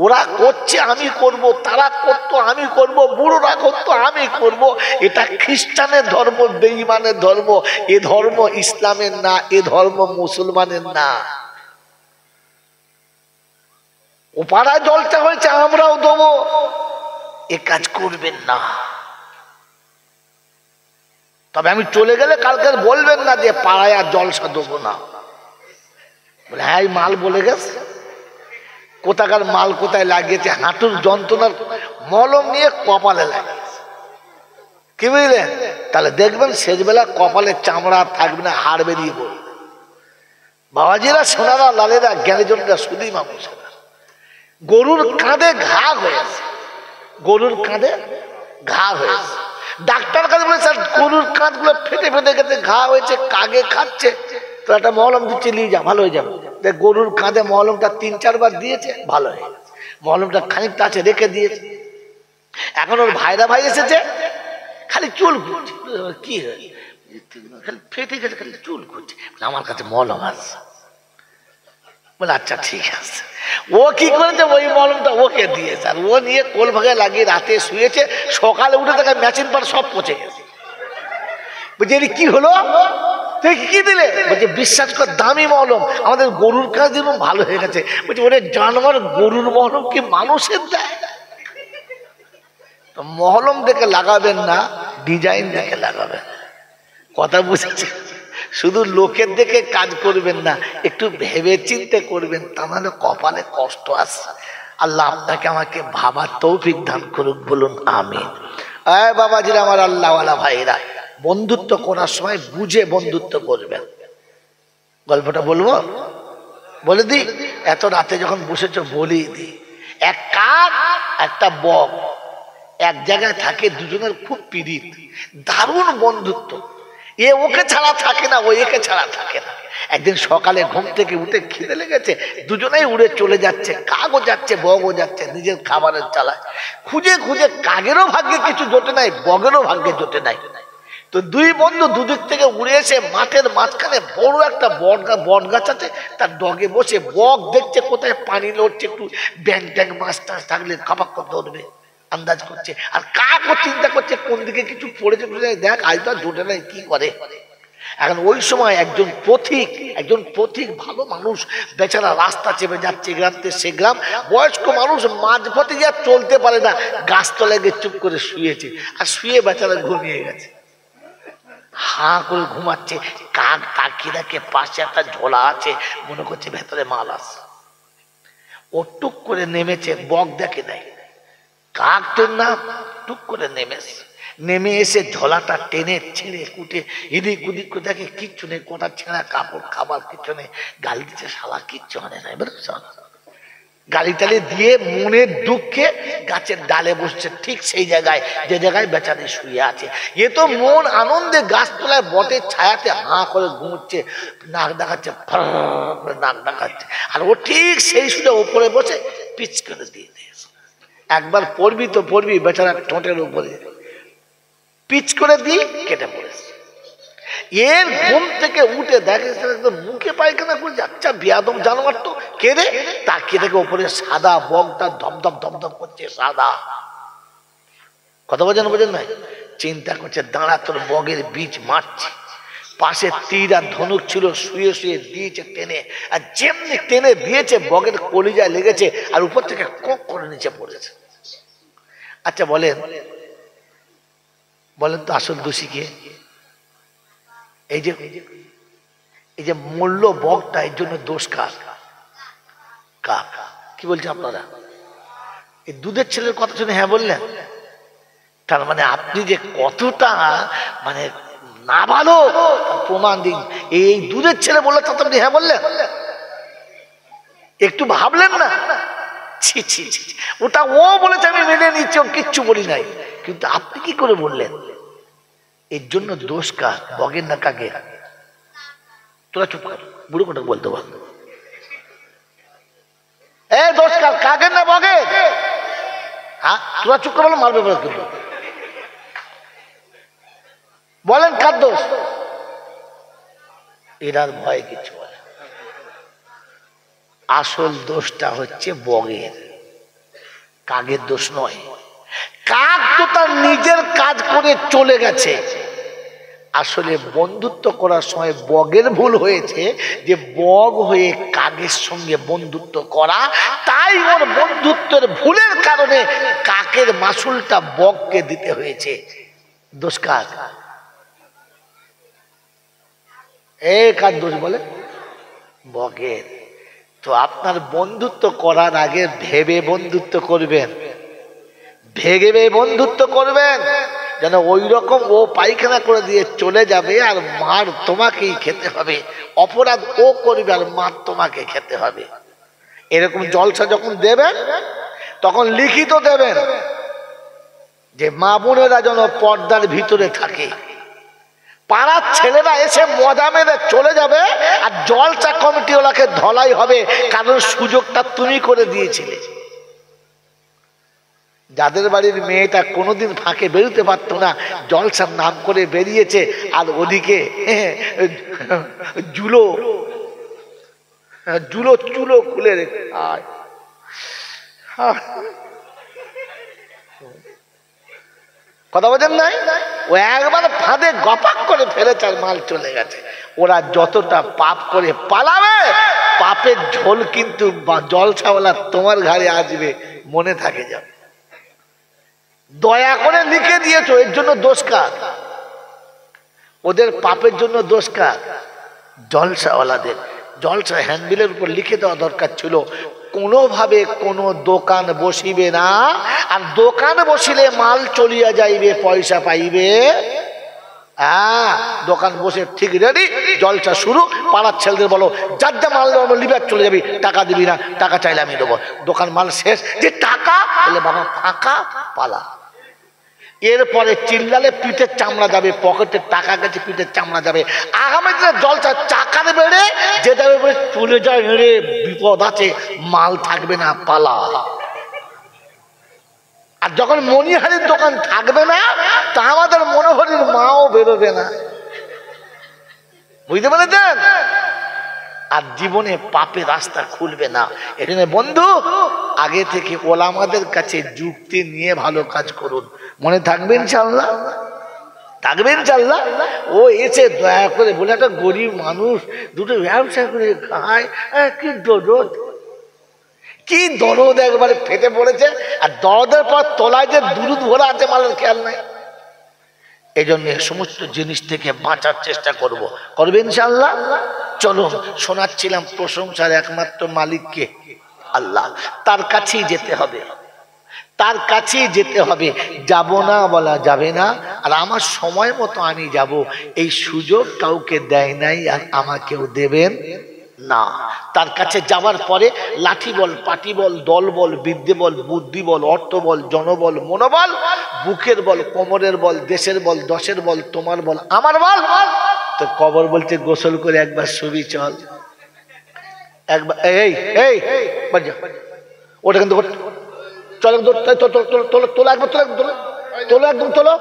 ওরা করছে আমি করব, তারা করতো আমি করব, বুড়োরা করতো আমি করব। এটা খ্রিস্টানের ধর্ম, বেঈমানের ধর্ম। এ ধর্ম ইসলামের না, এ ধর্ম মুসলমানের না। ও পাড়ায় জলসা হয়েছে আমরাও দেবো, এ কাজ করবেন না। তবে আমি চলে গেলে কালকে বলবেন না যে পাড়ায় আর জলসা দেবো না। বলে হ্যাঁ, এই মাল বলে গেছে, কোথাকার মাল কোথায় লাগিয়েছে, হাঁটুর যন্ত্রণার মলম নিয়ে কপালে লাগিয়েছে, কি বুঝলেন? তাহলে দেখবেন শেষবেলা কপালের চামড়া থাকবে না, হাড় বেরিয়ে পড়বে। বাবাজিরা, সোনারা, লালেরা, জ্ঞানীজনরা, শুধুই মানুষেরা, গরুর কাঁধে ঘা হয়েছে, গরুর কাঁধে ঘা হয়েছে। ডাক্তার কাছে বলে, স্যার গরুর কাঁধগুলো ফেটে ফেটে গেছে, ঘা হয়েছে, কাগে খাচ্ছে, তো একটা মলম দিচ্ছে, নিয়ে যা, ভালো হয়ে যাবে। গরুর কাঁধে মলমটা 3-4 বার দিয়েছে, ভালো হয়ে গেছে। মলমটা খানিকটা আছে রেখে দিয়েছে। এখন ওর ভাইরা ভাই এসেছে, খালি চুল ঘুরছে। কি খালি ফেটে গেছে, খালি চুল ঘুরছে। আমার কাছে মলম আছে। বলে আচ্ছা ঠিক আছে। ও কি করেছে, ওই মলমটা ওকে দিয়েছে, আর ও নিয়ে কোল ভাগে লাগিয়ে রাতে শুয়েছে। সকালে উঠে তাকে মেশিন পার সব পচে গেছে। বলছে কি হলো, তুই কি দিলে? বলছে বিশ্বাস কর দামি মলম, আমাদের গরুর কাজ দিন ভালো হয়ে গেছে। বলছে ওরে জানোয়ার, গরুর মলম কি মানুষের দেয়? তো মহলম দেখে লাগাবেন না, ডিজাইন দেখে লাগাবেন। কথা বুঝেছে? শুধু লোকের দেখে কাজ করবেন না, একটু ভেবে চিন্তে করবেন, তা নাহলে কপালে কষ্ট আসে। আল্লাহ আপনাকে আমাকে ভাবার তৌফিক দান করুক, বলুন আমিন। বাবাজিরা আমার, আল্লাহওয়ালা ভাইরা, বন্ধুত্ব করার সময় বুঝে বন্ধুত্ব করবেন। গল্পটা বলবো, বলে দি। এত রাতে যখন বসেছ বলি দি। এক কাক একটা বক এক জায়গায় থাকে, দুজনের খুব পীড়িত, দারুণ বন্ধুত্ব। এ ওকে ছাড়া থাকে না, ও একে ছাড়া থাকে না। একদিন সকালে ঘুম থেকে উঠে খিদে লেগেছে, দুজনেই উড়ে চলে যাচ্ছে। কাকও যাচ্ছে, বগও যাচ্ছে, নিজের খাবারের চালায়। খুঁজে খুঁজে কাকেরও ভাগ্যে কিছু জোটে নাই, বগেরও ভাগ্যে জোটে নাই। তো দুই বন্ধু দুদিক থেকে উড়ে এসে মাঠের মাঝখানে বড় একটা বট গাছ আছে, তার ডগে বসে বক দেখছে কোথায় পানি লড়ছে, একটু ব্যাং ট্যাং মাছ টাছ থাকলে খাপাক করে ধরবে আন্দাজ করছে। আর কাকও চিন্তা করছে কোন দিকে কিছু পড়েছে, দেখ আজ তো জোটে নাই, কি করে। এখন ওই সময় একজন পথিক ভালো মানুষ বেচারা রাস্তা চেপে যাচ্ছে, গ্রাম থেকে সে গ্রাম। বয়স্ক মানুষ মাঝপথে যা চলতে পারে না, গাছতলায় গিয়ে চুপ করে শুয়েছে, আর শুয়ে বেচারা ঘুমিয়ে গেছে। হাঁ করে ঘুমাচ্ছে। কাক তাকিয়ে দেখে পাশে একটা ঝোলা আছে, মনে করছে ভেতরে মাল আছে। ও টুক করে নেমেছে, বক দেখে নাই। কাক তো না, টুক করে নেমে এসে ঝোলাটা টেনে ছিঁড়ে কুটে এদিক ওদিক করে দেখে কিচ্ছু নেই, কোটা ছেঁড়া কাপড়, খাবার কিচ্ছু নেই। গালি দিচ্ছে, শালা কিচ্ছু হয় নাই, বুঝছ। গালি টালি দিয়ে মনের দুঃখে গাছের ডালে বসছে, ঠিক সেই জায়গায় যে জায়গায় বেচারি শুয়ে আছে। এ তো মন আনন্দে গাছতলায় বটের ছায়াতে হাঁ করে ঘুমোচ্ছে, নাক ডাকাচ্ছে, নাক ডাকাচ্ছে। আর ও ঠিক সেই শুয়ে ওপরে বসে পিচ করে দিয়ে দিয়েছে। একবার পড়বি তো পড়বি, বেচারা ঠোঁটের উপরে পিচ করে দিয়ে কেটে পড়েছে। এর ঘুম থেকে উঠে দেখে মুখে পায়খানা করে যাচ্ছে, বিয়াদম জানোয়ার তো কে রে। তাকিয়ে দেখে ওপরে সাদা বকটা ধমধম ধমধম করছে, সাদা। কথা বোঝেন নাই? চিন্তা করছে, দাঁড়া, তোর বগের বীজ মারছে। পাশে তীর আর ধনুক ছিল, শুয়ে শুয়ে দিয়েছে টেনে, আর যেমনি টেনে দিয়েছে বগের কলিজায় লেগেছে, আর উপর থেকে কক করে নিচে পড়েছে। আচ্ছা বলেন তো আসল দোষী কে? এই যে মূল্য বকটা, এর জন্য দোষ কার? কাক। কি বলছেন আপনারা? এই দুধের ছেলের কথা শুনে হ্যাঁ বললেন? তার মানে আপনি যে কতটা মানে না ভালো প্রমাণ দিন। এই দুধের ছেলে বললে তো আপনি হ্যাঁ বললেন? একটু ভাবলেন না? ছি ছি ছি, ওটা ও বলেছে, আমি মেনে নিচ্ছি, ও কিচ্ছু বলি নাই, কিন্তু আপনি কি করে বললেন? এর জন্য দোষ কার, বগের না কাকের? তোরা চুপ কর, বুড়ো কোটা বলতে বল। এ দোষ কার, কাকের না বগের? হ্যাঁ, তোরা চুপ করে বলো, মারবে বলো। কিন্তু বলেন কার দোষ? এরার ভয় কিছু বলে। আসল দোষটা হচ্ছে বগের, কাকের দোষ নয়। কাক তো তার নিজের কাজ করে চলে গেছে। আসলে বন্ধুত্ব করার সময় বগের ভুল হয়েছে, যে বগ হয়ে কাকের সঙ্গে বন্ধুত্ব করা। তাই ওর বন্ধুত্বের ভুলের কারণে কাকের মাসুলটা বগকে দিতে হয়েছে। দোষ কার? কার দোষ বলে? বগের। তো আপনার বন্ধুত্ব করার আগে ভেবে বন্ধুত্ব করবেন, ভেবে বন্ধুত্ব করবেন, যেন ওই রকম ও পায়খানা করে দিয়ে চলে যাবে আর মার তোমাকেই খেতে হবে। অপরাধ ও করবে আর মার তোমাকে খেতে হবে। এরকম জলসা যখন দেবেন, তখন লিখিত দেবেন যে মা বোনেরা যেন পর্দার ভিতরে থাকে। পাড়ার ছেলেরা এসে মজা মেরে চলে যাবে, আর জলসা কমিটি ওলাকে ধলাই হবে, কারণ সুযোগটা তুমি করে দিয়েছিলে। যাদের বাড়ির মেয়েটা কোনোদিন ফাঁকে বেরোতে পারতো না, জলসার নাম করে বেরিয়েছে, আর ওদিকে জুলো জুলো চুলো খুলে রেখে কথা বলেন নাই, ও একবার ফাঁদে গপাক করে ফেলেছে আর মাল চলে গেছে। ওরা যতটা পাপ করে পালাবে, পাপের ঝোল কিন্তু জলসাওয়ালা তোমার ঘাড়ে আসবে, মনে থাকে যাবে। দয়া করে লিখে দিয়েছো, এর জন্য দোষ কার? ওদের পাপের জন্য দোষ কার? জলসাওয়ালাদের। জলসা হ্যান্ডবিলের উপর লিখে দেওয়া দরকার ছিল, কোনোভাবে কোনো দোকান বসিবে না, আর দোকান বসিলে মাল চলিয়া যাইবে, পয়সা পাইবে। হ্যাঁ, দোকান বসে ঠিক রেডি, জলসা শুরু, পাড়ার ছেলেদের বলো যার যা মাল লিবে চলে যাবি, টাকা দিবি না, টাকা চাইলে আমি দেবো। দোকান মাল শেষ, যে টাকা বলে বাবা ফাঁকা, পালা। এরপরে চিল্লালে পিঠের চামড়া যাবে, পকেটের টাকা গেছে পিঠের চামড়া যাবে। আগামী দিনে জলসা চাকার বেড়ে যে যাবে বলে চলে যায়, রে বিপদ আছে, মাল থাকবে না, পালা। আর যখন মনিহারির দোকান থাকবে না, তা আমাদের মনোহরির মাও বেরোবে না, বুঝতে পেরেছেন? আর জীবনে পাপের রাস্তা খুলবে না। এখানে বন্ধু, আগে থেকে ওলামাদের কাছে যুক্তি নিয়ে ভালো কাজ করুন, মনে থাকবে ইনশাআল্লাহ, থাকবে ইনশাআল্লাহ। ও এসে দয়া করে বলে, একটা গরিব মানুষ দুটো ব্যবসা করে খায়, কি দরদ, কি দরদ, একবারে ফেটে পড়েছে। আর দরদের পর তোলায় যে দুরুদ ভরা আছে, মালের খেয়াল নাই। এই জন্য সমস্ত জিনিস থেকে বাঁচার চেষ্টা করব, করবে ইনশাআল্লাহ। চলুন, শোনাচ্ছিলাম প্রশংসার একমাত্র মালিককে, আল্লাহ, তার কাছেই যেতে হবে, তার কাছেই যেতে হবে। যাব না বলা যাবে না, আর আমার সময় মতো আমি যাব, এই সুযোগ কাউকে দেয় নাই, আর আমাকেও দেবেন না। তার কাছে যাওয়ার পরে লাঠি বল, পাটি বল, দল বল, বিদ্যে বল, বুদ্ধি বল, অর্থ বল, জনবল, মনোবল, বুকের বল, কোমরের বল, দেশের বল, দশের বল, তোমার বল, আমার বল। তো কবর বলছে গোসল করে একবার শুবি, চল একবার, এই এই ওটা কিন্তু চল, তোলো একবার, তোলো একদম, তোলো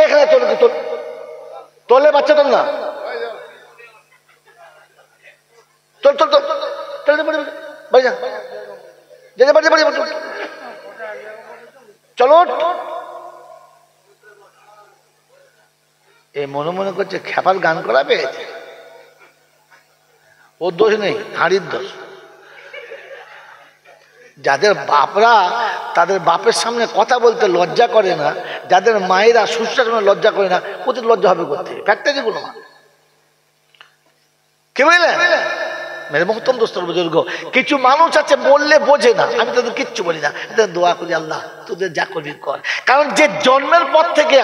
এখানে, তোলে বাচ্চা, তোল না, চল চল চল, বাড়ি যা, চলো। এ মনে মনে করছে খেপার গান করা পেয়েছে, ওর দোষ নেই, হাঁড়ির দোষ। যাদের বাপরা তাদের বাপের সামনে কথা বলতে লজ্জা করে না, যাদের মায়েরা সুস্থের সামনে লজ্জা করে না, ওদের লজ্জা হবে করতে ফ্যাক্টরি কোনো মা, কে বুঝলেন? মেরে মহতম দোস্তর বুজুর্গ, কিছু মানুষ আছে বললে বোঝে না, আমি তাদের কিচ্ছু বলি না, দোয়া করি আল্লাহ তোদের যা করবি কর। কারণ যে জন্মের পর থেকে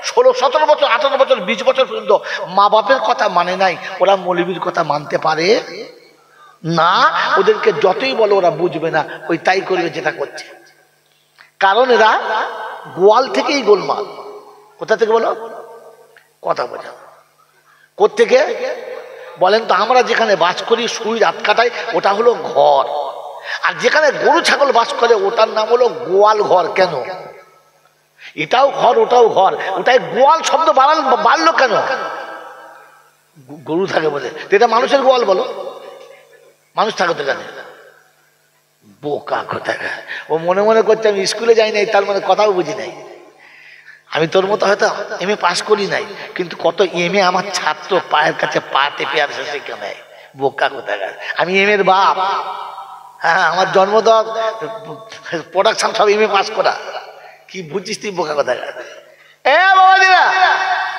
16, 17 বছর, 18 বছর, 20 বছর পর্যন্ত মা বাপের কথা মানে নাই, ওরা মৌলবীর কথা মানতে পারে না। ওদেরকে যতই বলো ওরা বুঝবে না, ওই তাই করবে যেটা করছে। কারণ এরা গোয়াল থেকেই গোলমাল। কোথা থেকে বলো, কথা বোঝা কোত্থেকে বলেন তো? আমরা যেখানে বাস করি, শুই, রাত কাটাই, ওটা হলো ঘর। আর যেখানে গরু ছাগল বাস করে, ওটার নাম হলো গোয়াল ঘর। কেন? এটাও ঘর, ওটাও ঘর। ওটাই গোয়াল শব্দ বাড়লো কেন? গরু থাকে বলে। এটা মানুষের গোয়াল বলো, মানুষ থাকে তো কেন? বোকা কোথায়। ও মনে মনে করছে আমি স্কুলে যাই নাই, তার মানে কথাও বুঝি নাই। আমি তোর মতো হয়তো এমএ পাস করি নাই, কিন্তু কত এমএ আমার ছাত্র পায়ের কাছে পা টেপে আর শেষে কেন? বোকা কোথায়। আমি এম এর বাপ। হ্যাঁ, আমার জন্মদক প্রোডাকশন সব এমএ পাস করা। কি বুঝছিস তুই, বোকা কোথায়? এ বাবাজিরা,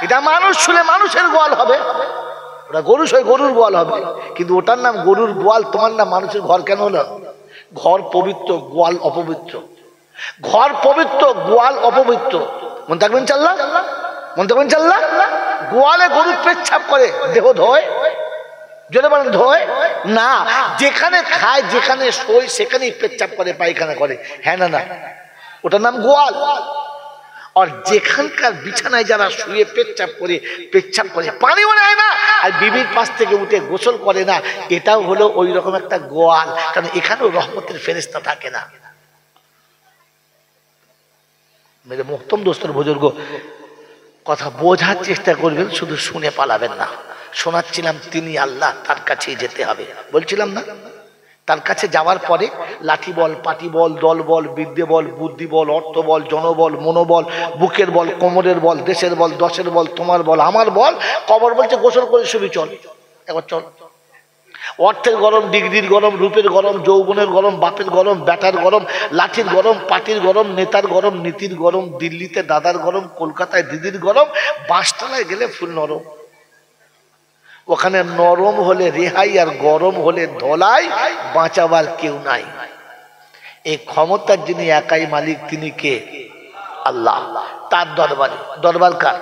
এটা মানুষ শুনে মানুষের গোয়াল হবে, ওটা গরু সই গরুর গোয়াল হবে। কিন্তু ওটার নাম গরুর গোয়াল, তোমার নাম মানুষের ঘর কেন হলো? ঘর পবিত্র, গোয়াল অপবিত্র। ঘর পবিত্র, গোয়াল অপবিত্র। মনে থাকবেন চাল্লা, মনে থাকবেন চাল্লা। গোয়ালে গরু পেচ্ছাপ করে, দেহ ধোয়, জোরে বলেন ধোয় না। যেখানে খায়, যেখানে শোয়, সেখানেই পেচ্ছাপ করে, পায়খানা করে। হ্যাঁ না না, ওটার নাম গোয়াল। আর যেখানকার বিছানায় যারা শুয়ে পেচ্ছাপ করে পানি মনে হয় না, আর বিবির পাশ থেকে উঠে গোসল করে না, এটাও হলো ওই রকম একটা গোয়াল। কারণ এখানেও রহমতের ফেরেশতা থাকে না। মেরে মোহতম দোস্তর বুজুর্গ, কথা বোঝার চেষ্টা করবেন, শুধু শুনে পালাবেন না। শোনাচ্ছিলাম তিনি আল্লাহ, তার কাছেই যেতে হবে বলছিলাম না। তার কাছে যাওয়ার পরে লাঠি বল, পাটি বল, দল বল, বিদ্যে বল, বুদ্ধি বল, অর্থ বল, জনবল, মনোবল, বুকের বল, কোমরের বল, দেশের বল, দশের বল, তোমার বল, আমার বল। কবর বলছে গোসল করে শুবি, চল একবার চল। অর্থের গরম, ডিগ্রির গরম, রূপের গরম, যৌবনের গরম, বাপের গরম, ব্যাটার গরম, লাঠির গরম, পাটির গরম, নেতার গরম, নীতির গরম, দিল্লিতে দাদার গরম, কলকাতায় দিদির গরম, বাঁশতলায় গেলে ফুল নরম। ওখানে নরম হলে রেহাই আর গরম হলে ধলাই, বাঁচাবার কেউ নাই। এই ক্ষমতার যিনি একাই মালিক তিনি কে? আল্লাহ। তার দরবারে, দরবার কার?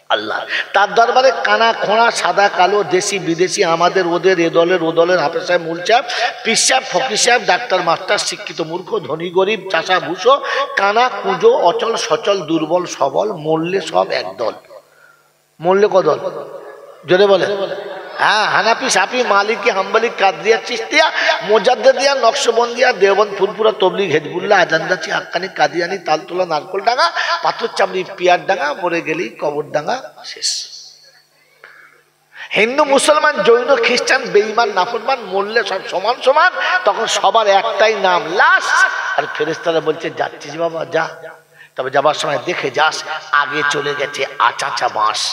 আল্লাহ। তার দরবারে কানা খোঁড়া, সাদা কালো, দেশি বিদেশি, আমাদের ওদের, এ দলের ও দলের, হাফেজ সাহেব, মূল সাহেব, পীর সাহেব, ফকির সাহেব, ডাক্তার মাস্টার, শিক্ষিত মূর্খ, ধনী গরিব, চাষা ভুষো, কানা কুঁজো, অচল সচল, দুর্বল সবল, মরলে সব একদল। মরলে কদল? জোরে বলে। হ্যাঁ, হানাফি, সাফি, মালিকি, হাম্বলি, কাদরিয়া, চিশতিয়া, মোজাদ্দেদিয়া, নকশবন্দিয়া, দেওবন্দ, ফুরফুরা, তবলিগ, হেজবুল্লাহ, আজানদাচি, হাক্কানি, কাদিয়ানি, তালতোলা, নারকোলডাঙ্গা, পাথর চামড়ি, পিয়ারডাঙ্গা, মরে গেলেই কবরডাঙ্গা শেষ। হিন্দু, মুসলমান, জৈন, খ্রিস্টান, বেঈমান, নাফরমান, মরলে সব সমান সমান। তখন সবার একটাই নাম, লাশ। আর ফেরেশতারা বলছে যাচ্ছিস বাবা যা, তবে যাবার সময় দেখে যাস আগে চলে গেছে আচাচা বাঁশ।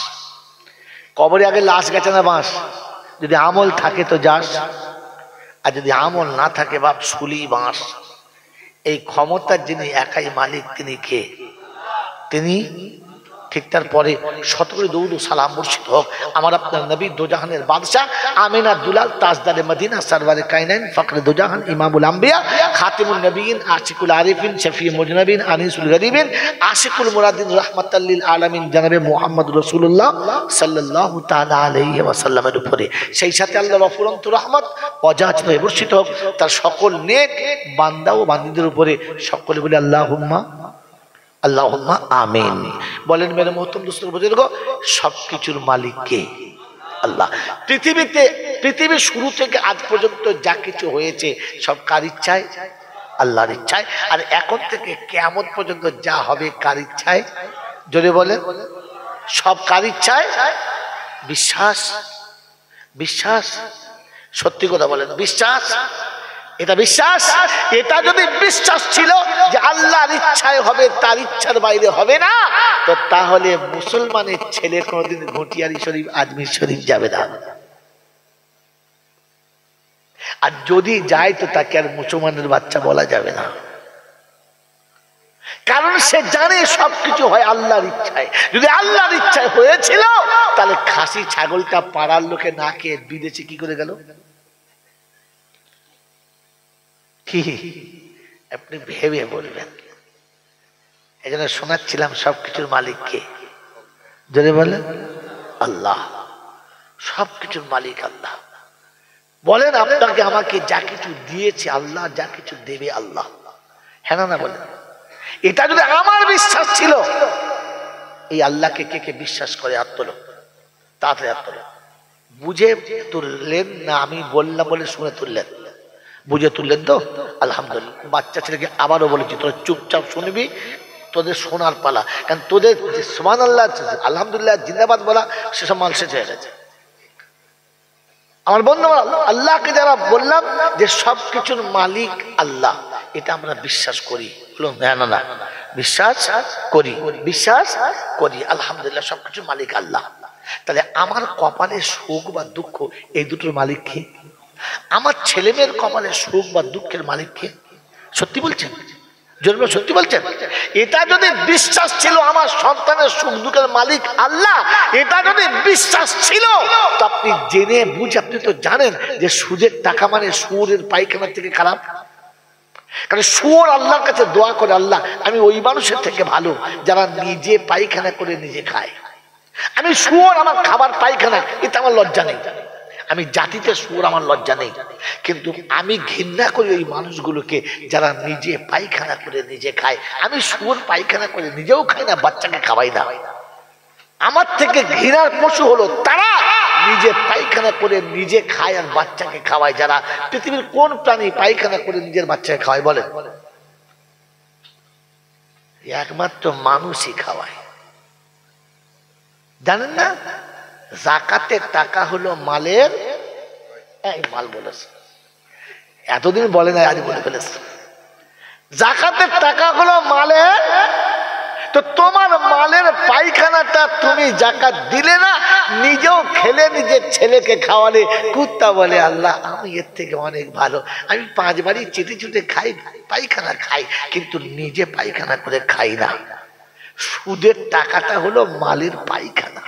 কবরে আগে লাশ গেছে না বাঁশ? যদি আমল থাকে তো যাস, আর যদি আমল না থাকে বাপ শুলি বাঁশ। এই ক্ষমতার যিনি একাই মালিক তিনি কে? তিনি। ঠিক তারপরে শত করে দৌড় সালাম বর্ষিত হোক আমার আপনার নবী, দোজাহানের বাদশাহ, আমিনা দুলাল, তাজদারে মদিনা, সরওয়ারে কায়নাইন, ফখরে দোজাহান, ইমামুল আম্বিয়া, খাতিমুন নবীন, আশিকুল আরিফিন, শফি মুজনবিন, আনিসুল গরিবিন, আশিকুল মুরাদিন, রাহমাতাল লিল আলামিন জনাবে মুহাম্মদ রাসূলুল্লাহ সাল্লাল্লাহু তাআলা আলাইহি ওয়াসাল্লামের উপরে, সেই সাথে আল্লাহর অফুরন্ত রহমত অযাচিতভাবে বর্ষিত হোক তার সকল নেক বান্দা ও বান্দীদের উপরে। সকলে বলে আল্লাহুম্মা আল্লাহুম্মা আমিন। বলেন মেরে মোহতরম দোস্তর বুজুর্গ, সবকিছুর মালিক কে? আল্লাহ। পৃথিবীর শুরু থেকে আজ পর্যন্ত যা কিছু হয়েছে সব কার ইচ্ছায়? আল্লাহর ইচ্ছায়। আর এখন থেকে কিয়ামত পর্যন্ত যা হবে কার ইচ্ছায়? জোরে বলেন, সব কার ইচ্ছায়? বিশ্বাস? বিশ্বাস? সত্যি কথা বলেন, বিশ্বাস? এটা বিশ্বাস? এটা যদি বিশ্বাস ছিল যে আল্লাহর ইচ্ছায় হবে, তার ইচ্ছার বাইরে হবে না, তো তাহলে মুসলমানের ছেলে কোনোদিন ঘটিয়ারি শরীফ, আজমির শরীফ যাবে না। আর যদি যায় তো তাকে আর মুসলমানের বাচ্চা বলা যাবে না, কারণ সে জানে সবকিছু হয় আল্লাহর ইচ্ছায়। যদি আল্লাহর ইচ্ছায় হয়েছিল তাহলে খাসি ছাগলটা পাড়ার লোকে না খেয়ে বিদেশে কি করে গেল? কি আপনি ভেবে বলবেন। এই জন্য শোনাচ্ছিলাম সবকিছুর মালিক কে? যদি বলেন আল্লাহ। সবকিছুর মালিক আল্লাহ। বলেন আপনাকে আমাকে যা কিছু দিয়েছে আল্লাহ, যা কিছু দেবে আল্লাহ। হ্যাঁ না বলেন? এটা যদি আমার বিশ্বাস ছিল, এই আল্লাহকে কে কে বিশ্বাস করে? হাত তোলো, তাড়াতাড়ি হাত তোলো। বুঝে তুললেন না? আমি বললাম বলে শুনে তুললেন? বুঝে তুললেন তো? আলহামদুলিল্লাহ। বাচ্চা ছেলেকে আবারও বলেছি, তোরা চুপচাপ শুনবি, তোদের শোনার পালা। কারণ তোদের সুবহানাল্লাহ, আলহামদুলিল্লাহ, জিন্দাবাদ বলা সেসব মাল শেষ হয়ে গেছে। আমার বন্ধু, আল্লাহকে যারা বললাম যে সবকিছুর মালিক আল্লাহ, এটা আমরা বিশ্বাস করি। বলুন হ্যাঁ না না? বিশ্বাস করি, বিশ্বাস করি। আলহামদুলিল্লাহ, সবকিছুর মালিক আল্লাহ। তাহলে আমার কপালে সুখ বা দুঃখ, এই দুটোর মালিক কে? আমার ছেলে মেয়ের কপালে সুখ বা দুঃখের মালিক কে? সত্যি বলছেন? জন্ম সত্যি বলছেন? এটা যদি বিশ্বাস ছিল আমার সন্তানের সুখ দুঃখের মালিক আল্লাহ, এটা যদি বিশ্বাস ছিল, তো আপনি জেনে বুঝে, আপনি তো জানেন যে সুদের টাকা মানে শুয়োরের পায়খানা থেকে খারাপ। কারণ শুয়োর আল্লাহর কাছে দোয়া করে, আল্লাহ আমি ওই মানুষের থেকে ভালো যারা নিজে পায়খানা করে নিজে খায়। আমি শুয়োর, আমার খাবার পায়খানা, এতে আমার লজ্জা নেই। আমি জাতিতে শুয়োর, আমার লজ্জা নেই। কিন্তু আমি ঘৃণা করি ওই মানুষগুলোকে যারা নিজে পায়খানা করে নিজে খায়। আমি শুয়োর পায়খানা করে নিজেও খাই না, বাচ্চাকে খাওয়াই না। আমার থেকে ঘৃণার পশু হলো তারা নিজে পায়খানা করে নিজে খায় আর বাচ্চাকে খাওয়ায়। যারা পৃথিবীর কোন প্রাণী পায়খানা করে নিজের বাচ্চাকে খাওয়ায় বলেন? একমাত্র মানুষই খাওয়ায়। জানেন না, যাকাতের টাকা হলো মালের, এই মাল বলেছে, এতদিন বলে না, আজ বলে ফেলেছে। যাকাতের টাকা হলো মালের, তো তোমার মালের পায়খানাটা তুমি যাকাত দিলে না, নিজেও খেলে নিজের ছেলেকে খাওয়ালে। কুত্তা বলে আল্লাহ আমি এর থেকে অনেক ভালো, আমি 5 বারই চেটে চুটে খাই, পায়খানা খাই, কিন্তু নিজে পায়খানা করে খাই না। সুদের টাকাটা হলো মালের পায়খানা।